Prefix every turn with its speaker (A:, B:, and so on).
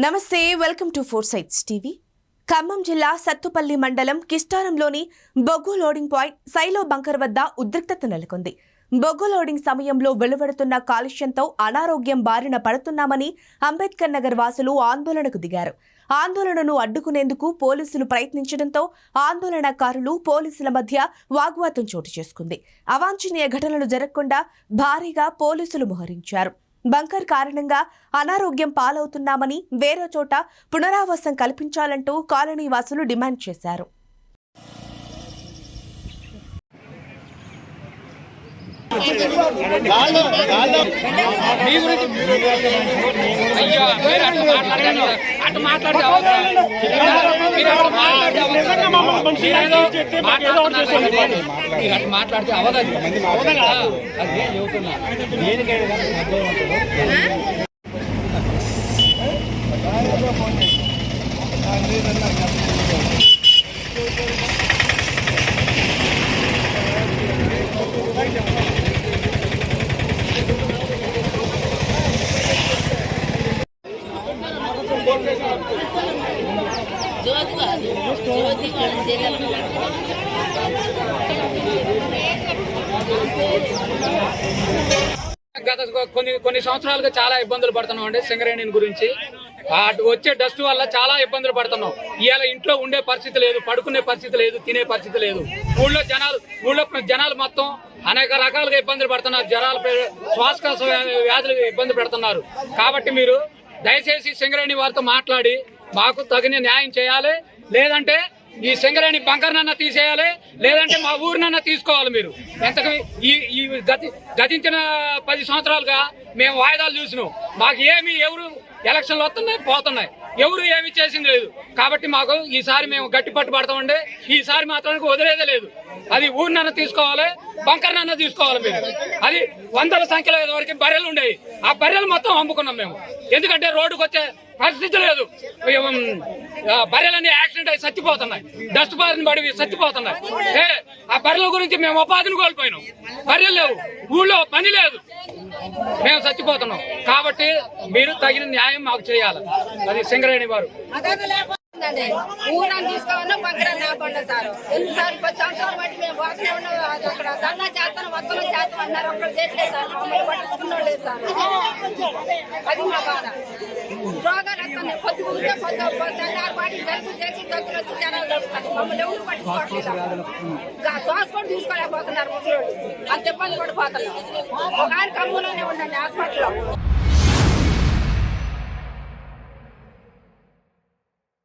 A: నమస్తే, welcome to four sights TV. Khammam జిల్లా సత్తుపల్లి మండలం కిస్టారంలోని బొగ్గు లోడింగ్ పాయింట్ సైలో బంకర్ వద్ద ఉద్రిక్తత నెలకొంది. బొగ్గు లోడింగ్ సమయంలో వెలువడుతున్న కాలుష్యంతో అనారోగ్యం బారిన పడుతున్నామని అంబేద్కర్ నగర్ వాసులు ఆందోళనకు దిగారు. ఆందోళనను అడ్డుకునేందుకు పోలీసులు ప్రయత్నించడంతో ఆందోళనకారులు పోలీసుల మధ్య వాగ్వాదం చోటు చేసుకుంది. అవాంఛనీయ ఘటనలు జరగకుండా భారీగా పోలీసులు మోహరించారు. బంకర్ కారణంగా అనారోగ్యం పాలవుతున్నామని, వేరే చోట పునరావాసం కల్పించాలంటూ కాలనీ వాసులు డిమాండ్ చేశారు.
B: మాట్లాడితే అవదండి గత కొన్ని సంవత్సరాలుగా చాలా ఇబ్బందులు పడుతున్నాం అండి. సింగరేణి గురించి వచ్చే డస్ట్ వల్ల చాలా ఇబ్బందులు పడుతున్నాం. ఇవాళ ఇంట్లో ఉండే పరిస్థితి లేదు, పడుకునే పరిస్థితి లేదు, తినే పరిస్థితి లేదు. ఊళ్ళో జనాలు మొత్తం అనేక రకాలుగా ఇబ్బందులు పడుతున్నారు. శ్వాసకోశ వ్యాధులు ఇబ్బంది పెడుతున్నారు. కాబట్టి మీరు దయచేసి సింగరేణి వారితో మాట్లాడి మాకు తగిన న్యాయం చేయాలి. లేదంటే ఈ సింగరేణి బంకర్నన్నా తీసేయాలి, లేదంటే మా ఊరినన్నా తీసుకోవాలి. మీరు ఎంతకు ఈ గతించిన 10 సంవత్సరాలుగా మేము వాయిదాలు చూసినాం. మాకు ఎవరు ఎలక్షన్లు వస్తున్నాయి పోతున్నాయి, ఎవరు ఏమి చేసింది లేదు. కాబట్టి మాకు ఈసారి మేము గట్టి పట్టుబడతామండి. ఈసారి మాత్రానికి వదిలేదే లేదు. అది ఊరినన్నా తీసుకోవాలి, బంకర్నన్నా తీసుకోవాలి. మీరు అది 100ల సంఖ్యలో వరకు బర్రెలు ఉండేవి. ఆ బర్రెలు మొత్తం అమ్ముకున్నాం మేము. ఎందుకంటే రోడ్డుకు వచ్చే పరిస్థితి లేదు. బర్రెలన్నీ యాక్సిడెంట్ అయి చచ్చిపోతున్నాయి, డస్ట్ బారిన పడి చచ్చిపోతున్నాయి. ఆ బర్రెల గురించి మేము ఉపాధిని కోల్పోయినాం. బర్రెలు లేవు, ఊళ్ళో పని లేదు, మేము చచ్చిపోతున్నాం. కాబట్టి మీరు తగిన న్యాయం మాకు చేయాలి. అది సింగరేణి వారు
C: ఊరని తీసుకోవాలన్నా బంకరని ఆపండి సార్. ఎన్నిసార్లు 10 సంవత్సరాలు బట్టి మేము పోతూనే ఉన్నాం. అక్కడ ధర్నా చేస్తాను, మొత్తం చేస్తాం అన్నారు. ఒక్కరు చేయట్లేదు సార్, మమ్మల్ని పట్టుకున్నాం లేదు సార్. అది మా బాధ. రోగాలు వస్తున్నాయి, పొద్దుకుంటే పాటికి జలుబు చేసి దగ్గర వచ్చి జనాలు దొరుకుతారు. మమ్మల్ని ఎవరు పట్టుకోవట్లేదు. శ్వాస కూడా తీసుకోలేకపోతున్నారు ముసలోళ్ళు. అంత ఇబ్బంది పడిపోతున్నారు. ఒక ఆయన కమ్ములోనే ఉండండి హాస్పిటల్లో.